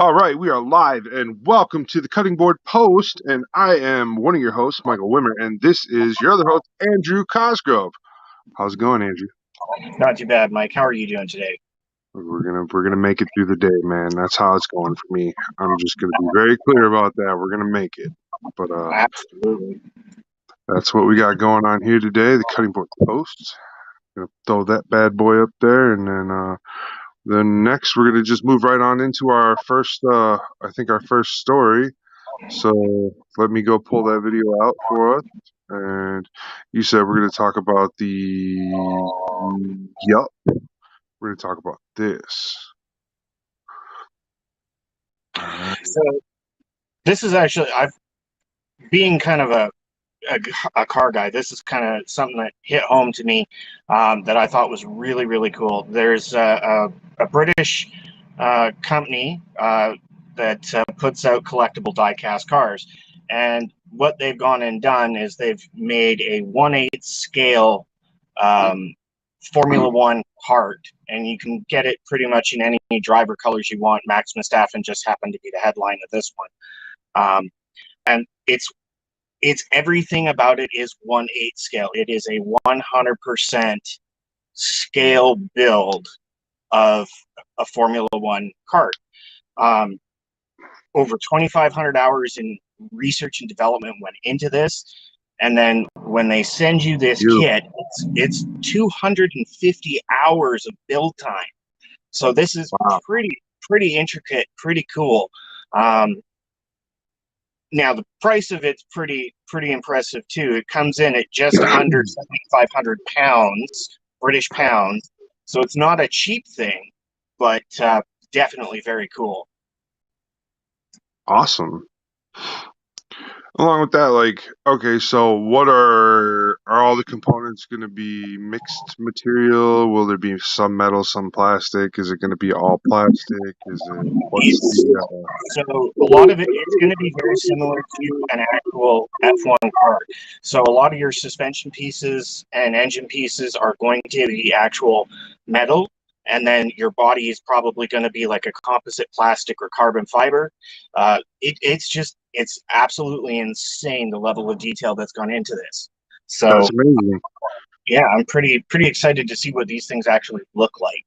All right, we are live and welcome to the Cutting Board Post. And I am one of your hosts, Michael Wimmer, and this is your other host, Andrew Cosgrove. How's it going, Andrew? Not too bad, Mike. How are you doing today? We're gonna make it through the day, man. That's how it's going for me. I'm just gonna be very clear about that. We're gonna make it. But Absolutely. that's what we got going on here today, the Cutting Board Post. Gonna throw that bad boy up there, and then next we're gonna just move right on into our first our first story. So let me go pull that video out for us. And you said we're going to talk about yup, we're going to talk about this. So this is actually, being kind of a car guy, this is kind of something that hit home to me that I thought was really, really cool. There's a British company that puts out collectible die-cast cars. And what they've gone and done is they've made a 1/8 scale Formula One part, and you can get it pretty much in any driver colors you want. Maximus Staffen just happened to be the headline of this one. And it's everything about it is 1/8 scale. It is a 100% scale build of a Formula One kart. Over 2,500 hours in research and development went into this. And then when they send you this kit, it's 250 hours of build time. So this is pretty intricate, pretty cool. Now the price of it's pretty impressive too. It comes in at just under 7,500 pounds, British pounds. So it's not a cheap thing, but definitely very cool. Awesome. Along with that, okay, so what are all the components going to be mixed material? Will there be some metal, some plastic? Is it going to be all plastic? So a lot of it is going to be very similar to an actual F1 car. So a lot of your suspension pieces and engine pieces are going to be actual metal. And then your body is probably going to be like a composite plastic or carbon fiber. It's absolutely insane the level of detail that's gone into this. So that's amazing. Yeah, I'm pretty excited to see what these things actually look like.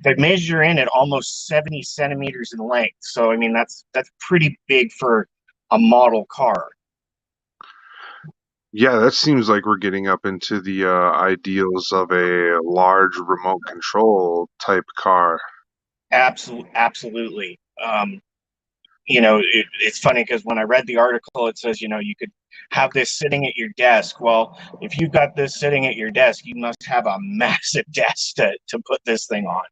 They measure in at almost 70 centimeters in length. So I mean that's pretty big for a model car. Yeah, that seems like we're getting up into the ideals of a large remote control type car. Absolutely. It's funny because when I read the article, it says, you could have this sitting at your desk. Well, if you've got this sitting at your desk, you must have a massive desk to put this thing on.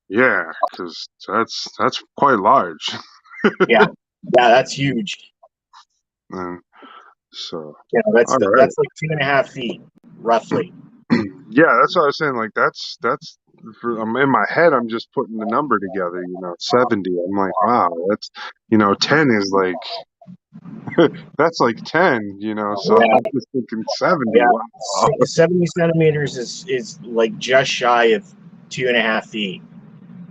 Yeah, because that's quite large. Yeah, that's huge. So that's like 2.5 feet, roughly. Yeah, that's what I was saying. Like that's in my head. I'm just putting the number together. 70. I'm like, wow, that's 10 is like that's like 10. So Yeah. I'm just thinking 70. Yeah, Wow. 70 centimeters is like just shy of 2.5 feet.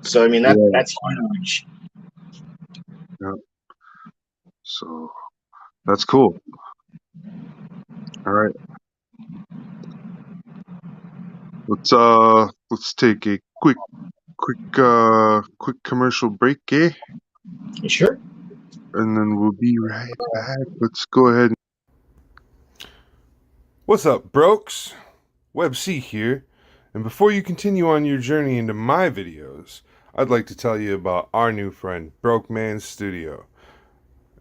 So I mean that's huge. Yeah. So that's cool. All right. Let's take a quick commercial break, eh? Sure. And then we'll be right back. Let's go ahead. What's up, brokes? Web C here. And before you continue on your journey into my videos, I'd like to tell you about our new friend, Broke Man Studio.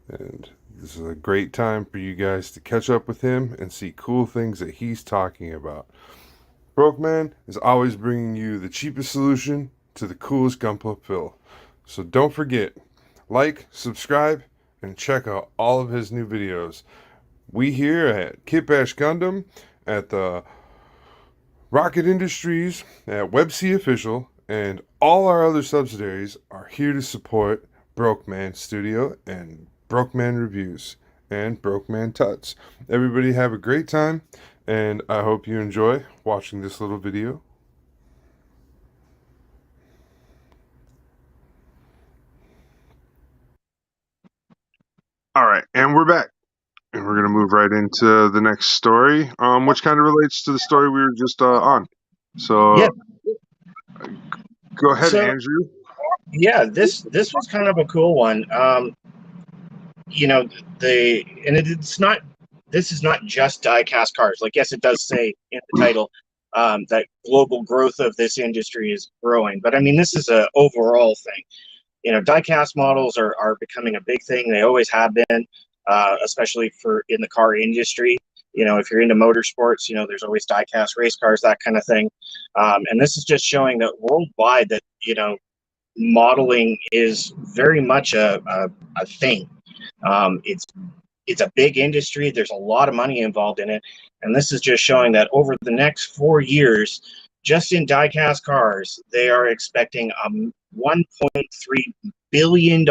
And this is a great time for you guys to catch up with him and see cool things that he's talking about. Broke Man is always bringing you the cheapest solution to the coolest gunpla fill. So don't forget, like, subscribe, and check out all of his new videos. We here at Kit Bash Gundam, at the Rocket Industries, at WebC Official, and all our other subsidiaries are here to support Broke Man Studio and Broke Man Reviews and Broke Man Tuts. Everybody have a great time, and I hope you enjoy watching this little video. All right, and we're back. And we're gonna move right into the next story, which kind of relates to the story we were just on. Yeah. So go ahead, So Andrew. yeah, this was kind of a cool one. You know, it's not. This is not just die-cast cars. Like, yes, it does say in the title that global growth of this industry is growing, but I mean, this is a overall thing. You know, die-cast models are becoming a big thing. They always have been, especially for in the car industry. You know, if you're into motorsports, you know, there's always die-cast race cars, that kind of thing. And this is just showing that worldwide that, you know, modeling is very much a thing. It's a big industry. There's a lot of money involved in it, and this is just showing that over the next 4 years, just in die-cast cars, they are expecting $1.3 billion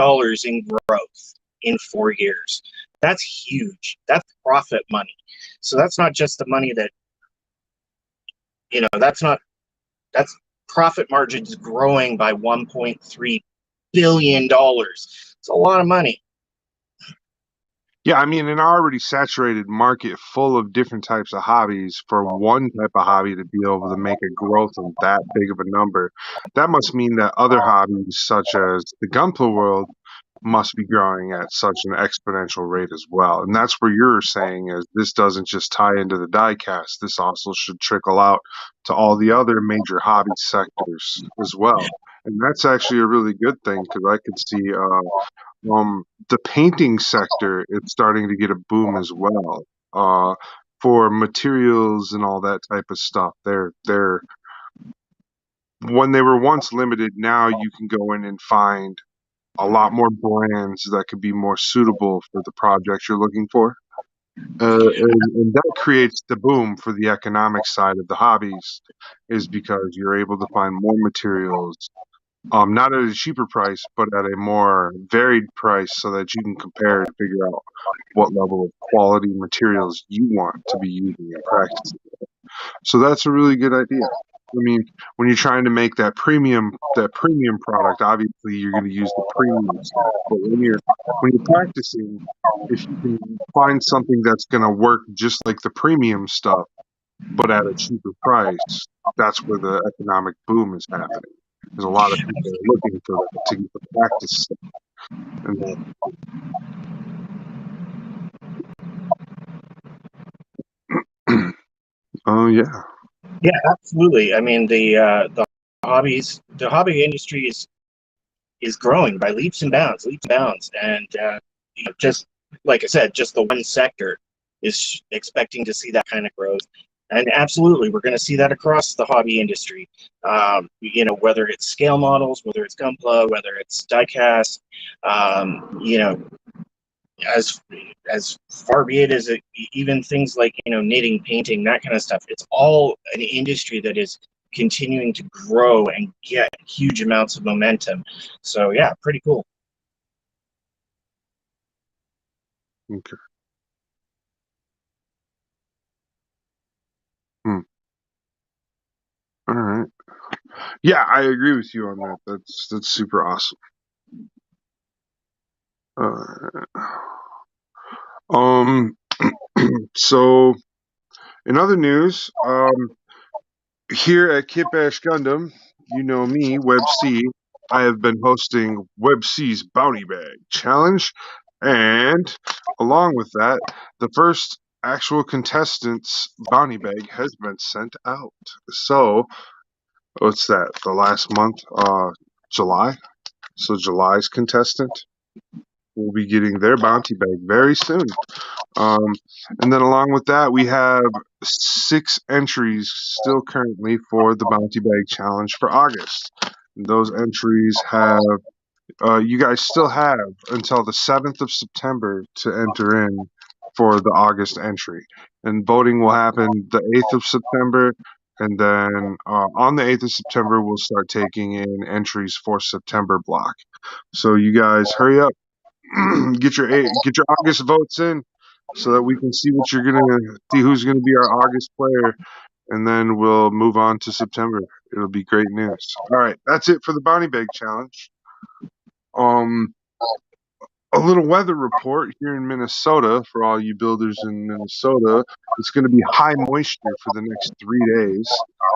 in growth in 4 years. That's huge. That's profit money. So that's not just the money that, you know. That's profit margins growing by $1.3 billion. It's a lot of money. Yeah, I mean, an already saturated market full of different types of hobbies for one type of hobby to be able to make a growth of that big of a number, that must mean that other hobbies, such as the gunpla world, must be growing at such an exponential rate as well. And that's where you're saying is this doesn't just tie into the diecast. This also should trickle out to all the other major hobby sectors as well. And that's actually a really good thing because I could see the painting sector is starting to get a boom as well. Uh, for materials and all that type of stuff. They're when they were once limited, now you can go in and find a lot more brands that could be more suitable for the project you're looking for. And that creates the boom for the economic side of the hobbies, is because you're able to find more materials, not at a cheaper price, but at a more varied price so that you can compare and figure out what level of quality materials you want to be using in practice. So that's a really good idea. I mean, when you're trying to make that premium product, obviously you're going to use the premium stuff. But when you're practicing, if you can find something that's going to work just like the premium stuff, but at a cheaper price, that's where the economic boom is happening. There's a lot of people are looking for that to get the practice stuff. And oh yeah, Yeah, absolutely. I mean, the hobby industry is growing by leaps and bounds, and you know, just like I said, just the one sector is expecting to see that kind of growth. And absolutely, we're going to see that across the hobby industry. You know, whether it's scale models, whether it's gunpla, whether it's diecast, you know, as as far be it as even things like, you know, knitting, painting, that kind of stuff. It's all an industry that is continuing to grow and get huge amounts of momentum. So yeah, pretty cool. okay. Hmm. All right. Yeah, I agree with you on that. That's super awesome. Uh, um, so in other news, here at Kit Bash Gundam, you know me, Web C. I have been hosting Web C's Bounty Bag Challenge, and along with that, the first actual contestant's bounty bag has been sent out. So, what's that? The last month, July. So July's contestant will be getting their bounty bag very soon. Um, and then along with that, we have 6 entries still currently for the Bounty Bag Challenge for August. And those entries have, you guys still have until the 7th of September to enter in for the August entry. And voting will happen the 8th of September. And then on the 8th of September, we'll start taking in entries for September block. So you guys hurry up, get your August votes in, so that we can see who's gonna be our August player, and then we'll move on to September. It'll be great news. All right, that's it for the Bounty Bag Challenge. Um, A little weather report here in Minnesota for all you builders in Minnesota. It's going to be high moisture for the next 3 days.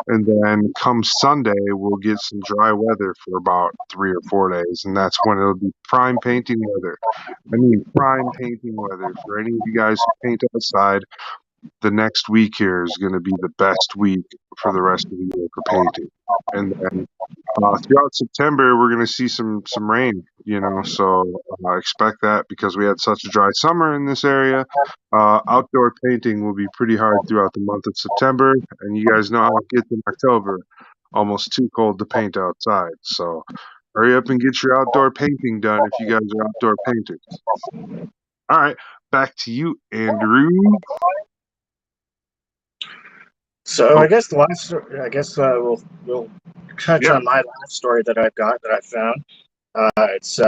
And then come Sunday, we'll get some dry weather for about 3 or 4 days. And that's when it'll be prime painting weather. I mean, prime painting weather for any of you guys who paint outside. The next week here is going to be the best week for the rest of the year for painting. And then throughout September, we're going to see some rain, so expect that because we had such a dry summer in this area. Outdoor painting will be pretty hard throughout the month of September, and you guys know how it gets in October, almost too cold to paint outside. So hurry up and get your outdoor painting done if you guys are outdoor painters. All right, back to you, Andrew. So Oh, I guess the last, I guess we'll touch yeah. on my last story that I've got that I found. It's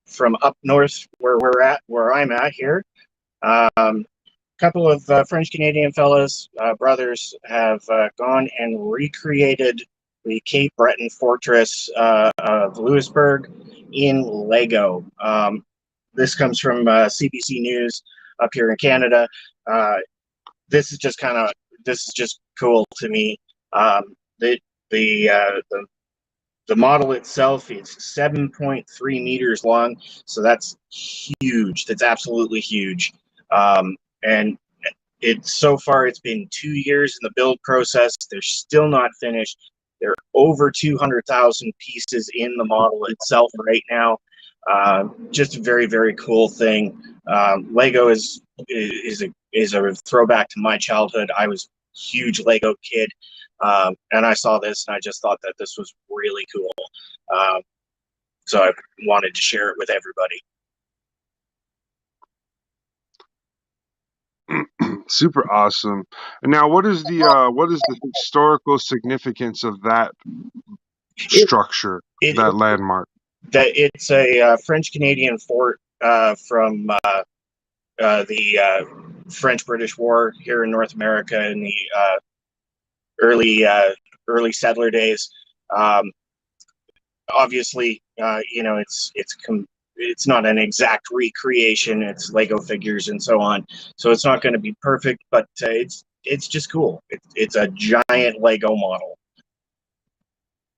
from up north where I'm at here. Couple of French Canadian fellas, brothers, have gone and recreated the Cape Breton fortress of Louisbourg in Lego. This comes from CBC News up here in Canada. This is just cool to me. The the uh, the the model itself is 7.3 meters long, so that's huge. That's absolutely huge. And so far it's been 2 years in the build process. They're still not finished. There are over 200,000 pieces in the model itself right now. Just a very, very cool thing. Lego is a throwback to my childhood. I was a huge Lego kid, and I saw this and I just thought that this was really cool. So I wanted to share it with everybody. Super awesome. And now, what is the historical significance of that structure, that landmark? That it's a French Canadian fort from the French-British War here in North America in the early settler days. Obviously, it's not an exact recreation. It's Lego figures and so on, so it's not going to be perfect, but it's just cool. It's a giant Lego model.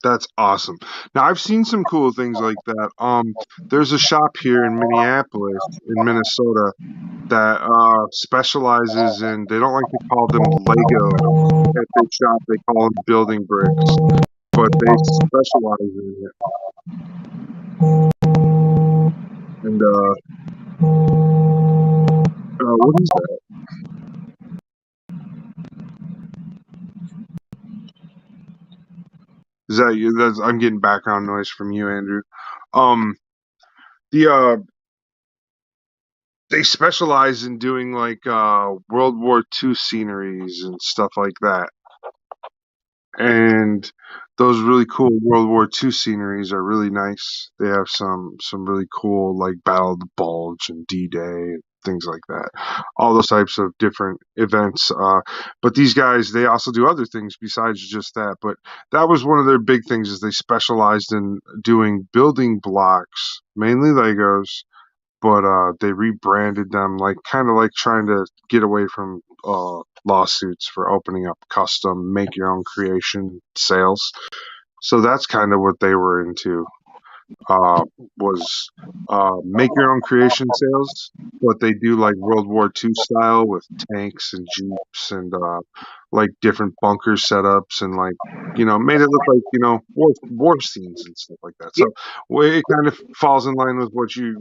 That's awesome. Now, I've seen some cool things like that. There's a shop here in Minneapolis, in Minnesota, that specializes in. They don't like to call them Lego at their shop. They call them building bricks, but they specialize in it. And what is that? Is that you? I'm getting background noise from you, Andrew. Um, the they specialize in doing like World War II sceneries and stuff like that. And those really cool World War II sceneries are really nice. They have some really cool like Battle of the Bulge and D-Day and things like that. All those types of different events. But these guys, they also do other things besides just that. But that was one of their big things is they specialized in doing building blocks, mainly Legos, but they rebranded them like kind of like trying to get away from lawsuits for opening up custom make your own creation sales. So that's kind of what they were into, was make your own creation sales, but they do like World War II style with tanks and jeeps and like different bunker setups and like made it look like war scenes and stuff like that. So it kind of falls in line with what your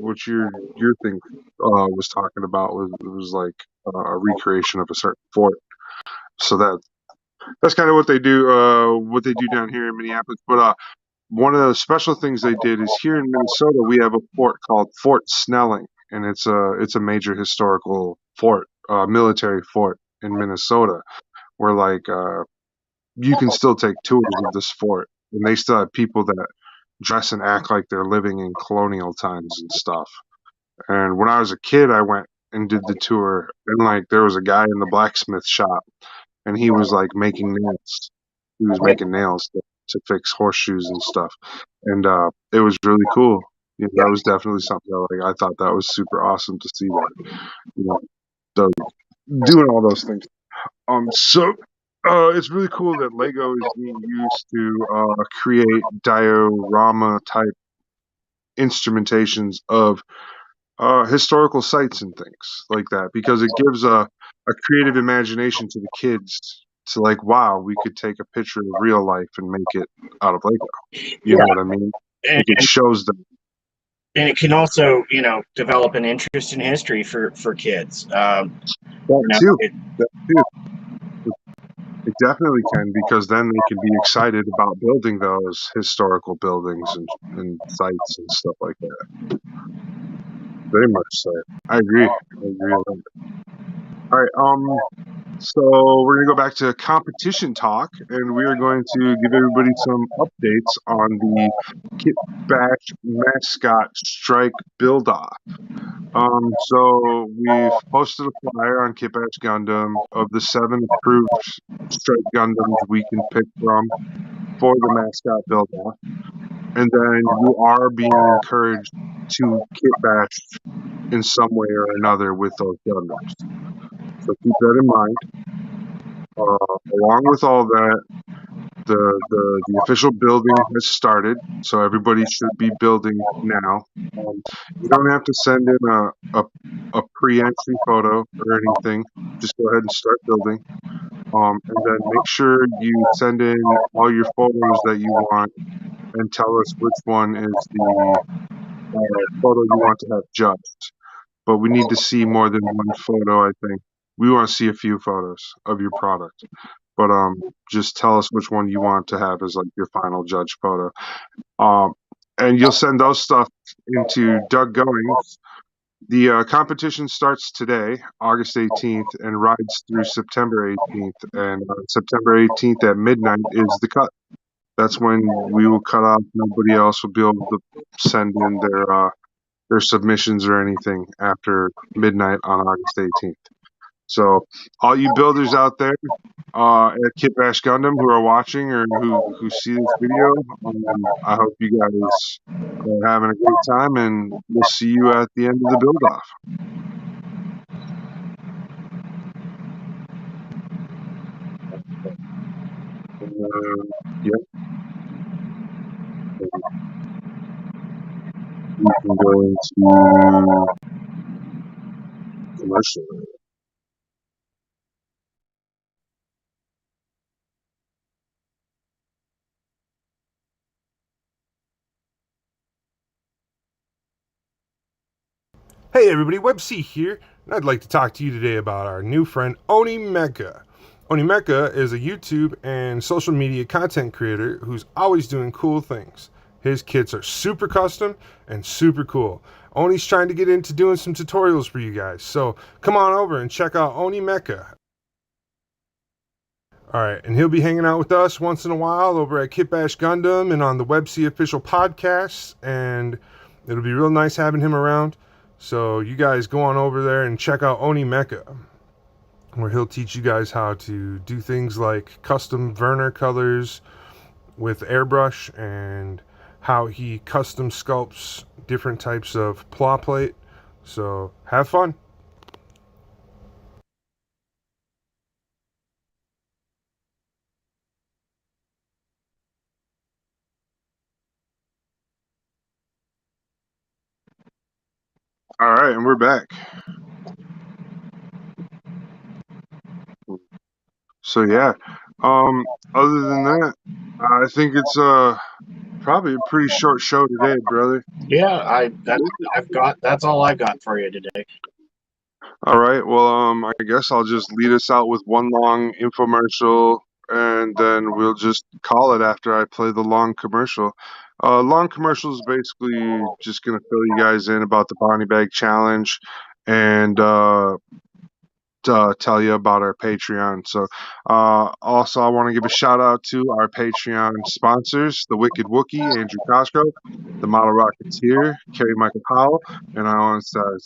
thing was talking about was like a recreation of a certain fort. So that's kind of what they do down here in Minneapolis. But one of the special things they did is here in Minnesota we have a fort called Fort Snelling, and it's a major historical fort, military fort in Minnesota, where like you can still take tours of this fort, and they still have people that dress and act like they're living in colonial times and stuff. And when I was a kid, I went and did the tour, and like there was a guy in the blacksmith shop, and he was like making nails. He was making nails to fix horseshoes and stuff, and it was really cool. that was definitely something I thought that was super awesome to see that, you know, so doing all those things. So it's really cool that Lego is being used to create diorama type instrumentations of historical sites and things like that, because it gives a creative imagination to the kids to like, wow, we could take a picture of real life and make it out of Lego. You know what I mean? and, Like it shows them and it can also, develop an interest in history for kids. that You know, too. That too. It definitely can, because then they can be excited about building those historical buildings and sites and stuff like that. Very much so. I agree. I agree on that. All right. So we're gonna go back to competition talk, and we are going to give everybody some updates on the Kit Bash mascot strike build off. So we've posted a flyer on Kit Bash Gundam of the 7 approved strike Gundams we can pick from for the mascot build off, and then you are being encouraged to Kit Bash in some way or another with those Gundams. So keep that in mind. Along with all that, the official building has started, so everybody should be building now. You don't have to send in a pre-entry photo or anything. Just go ahead and start building. And then make sure you send in all your photos that you want and tell us which one is the photo you want to have judged. But we need to see more than one photo, I think. We want to see a few photos of your product. But just tell us which one you want to have as like your final judge photo. And you'll send those stuff into Doug Goings. The competition starts today, August 18th, and rides through September 18th. And September 18th at midnight is the cut. That's when we will cut off. Nobody else will be able to send in their submissions or anything after midnight on August 18th. So all you builders out there at Kit Bash Gundam who are watching or who see this video, I hope you guys are having a great time, and we'll see you at the end of the build off. Yep. We can go into commercial. Hey everybody, Web C here, and I'd like to talk to you today about our new friend Oni Mecha. Oni Mecha is a YouTube and social media content creator who's always doing cool things. His kits are super custom and super cool. Oni's trying to get into doing some tutorials for you guys, so come on over and check out Oni Mecha. Alright, and he'll be hanging out with us once in a while over at Kit Bash Gundam and on the Web C official podcast, and it'll be real nice having him around. So you guys go on over there and check out Oni Mecha, where he'll teach you guys how to do things like custom Werner colors with airbrush and how he custom sculpts different types of claw plate. So have fun. All right, and we're back. So yeah, other than that, I think it's probably a pretty short show today, brother. Yeah, that's all I've got for you today. All right, well, I guess I'll just lead us out with one long infomercial, and then we'll just call it after I play the long commercial. Long commercial is basically just gonna fill you guys in about the Bonnie Bag Challenge, and tell you about our Patreon. So, also, I want to give a shout out to our Patreon sponsors: the Wicked Wookie, Andrew Cosgrove, the Model Rocketeer, Kerry Michael Powell, and I want to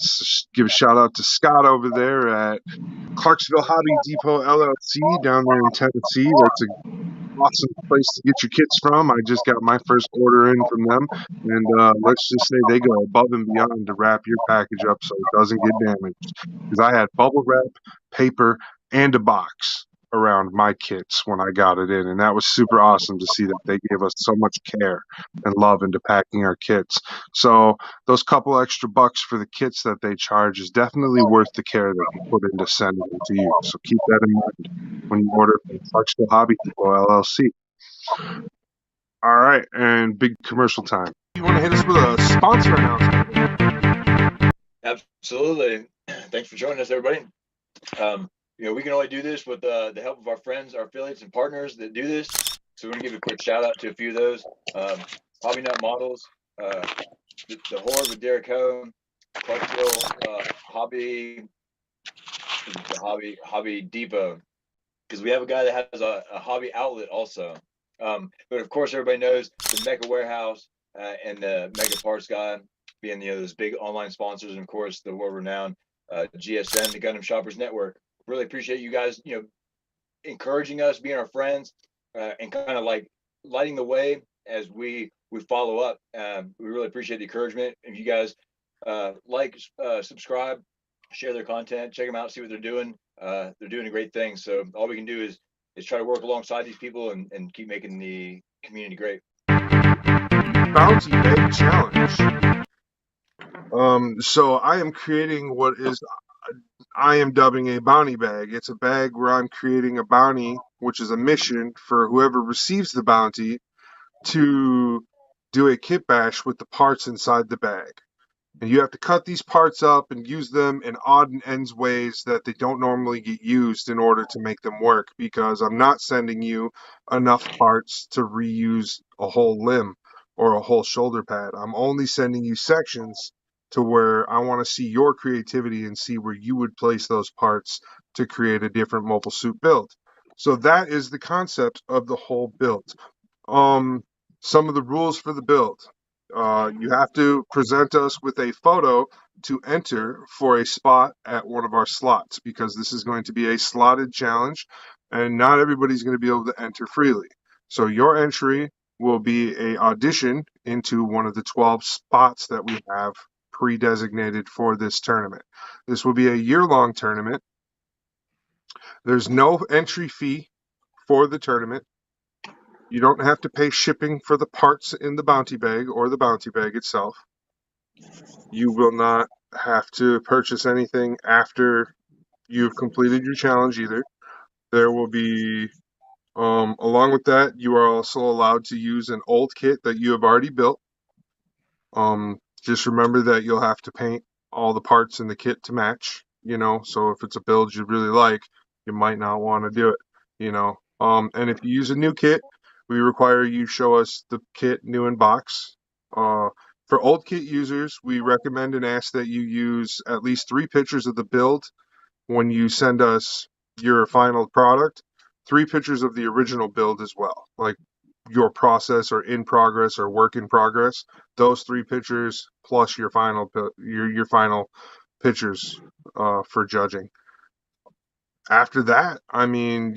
give a shout out to Scott over there at Clarksville Hobby Depot LLC down there in Tennessee. That's a awesome place to get your kits from. I just got my first order in from them, and let's just say they go above and beyond to wrap your package up so it doesn't get damaged. Because I had bubble wrap, paper, and a box around my kits when I got it in, and that was super awesome to see that they gave us so much care and love into packing our kits. So those couple extra bucks for the kits that they charge is definitely worth the care that you put into sending them to you. So keep that in mind when you order from Clarksville Hobby Depot LLC. All right, and big commercial time. You want to hit us with a sponsor announcement? Absolutely. Thanks for joining us, everybody. We can only do this with the help of our friends, our affiliates, and partners that do this. So we're going to give a quick shout out to a few of those. Hobby Nut Models, the Horde with Derek Ho, Clarksville Hobby Depot, because we have a guy that has a hobby outlet also. But of course, everybody knows the Mega Warehouse and the Mega Parts Guy being those big online sponsors, and of course the world-renowned GSN, the Gundam Shoppers Network. Really appreciate you guys, encouraging us, being our friends, and kind of like lighting the way as we follow up. We really appreciate the encouragement. If you guys subscribe, share their content, check them out, see what they're doing. They're doing a great thing. So all we can do is try to work alongside these people and keep making the community great. Bounty Bag Challenge. So I am creating what I am dubbing a bounty bag. It's a bag where I'm creating a bounty, which is a mission for whoever receives the bounty to do a kit bash with the parts inside the bag. And you have to cut these parts up and use them in odd and ends ways that they don't normally get used in order to make them work, because I'm not sending you enough parts to reuse a whole limb or a whole shoulder pad. I'm only sending you sections to where I want to see your creativity and see where you would place those parts to create a different mobile suit build. So that is the concept of the whole build. Some of the rules for the build. You have to present us with a photo to enter for a spot at one of our slots, because this is going to be a slotted challenge and not everybody's going to be able to enter freely. So your entry will be a audition into one of the 12 spots that we have pre-designated for this tournament. This will be a year-long tournament. There's no entry fee for the tournament. You don't have to pay shipping for the parts in the bounty bag or the bounty bag itself. You will not have to purchase anything after you've completed your challenge either. There will be, along with that, you are also allowed to use an old kit that you have already built. Just remember that you'll have to paint all the parts in the kit to match, so if it's a build you really like, you might not want to do it, and if you use a new kit, we require you show us the kit new in box. For old kit users, we recommend and ask that you use at least 3 pictures of the build when you send us your final product, 3 pictures of the original build as well, like your process or in progress or work in progress. Those 3 pictures plus your final pictures for judging. After that,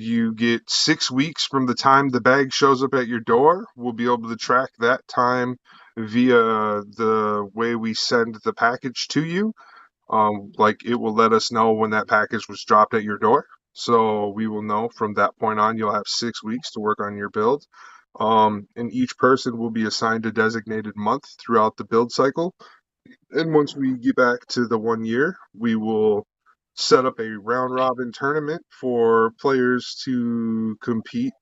you get 6 weeks from the time the bag shows up at your door. We'll be able to track that time via the way we send the package to you. Like it will let us know when that package was dropped at your door. So we will know from that point on. You'll have 6 weeks to work on your build. And each person will be assigned a designated month throughout the build cycle. And once we get back to the 1 year, we will set up a round robin tournament for players to compete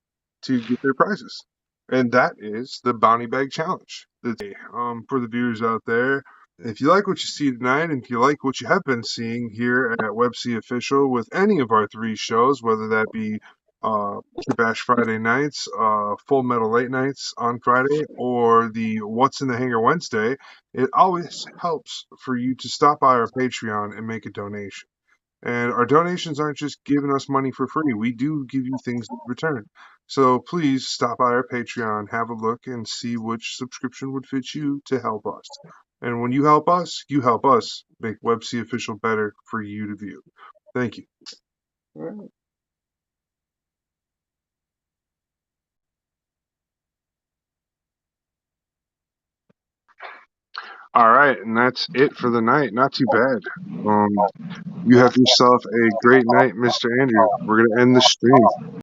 to get their prizes. And that is the Bounty Bag Challenge. For the viewers out there, if you like what you see tonight, and if you like what you have been seeing here at WebC Official with any of our 3 shows, whether that be Kit Bash Friday nights, Full Metal Late Nights on Friday, or the What's in the Hangar Wednesday, it always helps for you to stop by our Patreon and make a donation. And our donations aren't just giving us money for free. We do give you things in return. So please stop by our Patreon, have a look, and see which subscription would fit you to help us. And when you help us make WebC Official better for you to view. Thank you. All right. All right, and that's it for the night. Not too bad. You have yourself a great night, Mr. Andrew. We're gonna end the stream.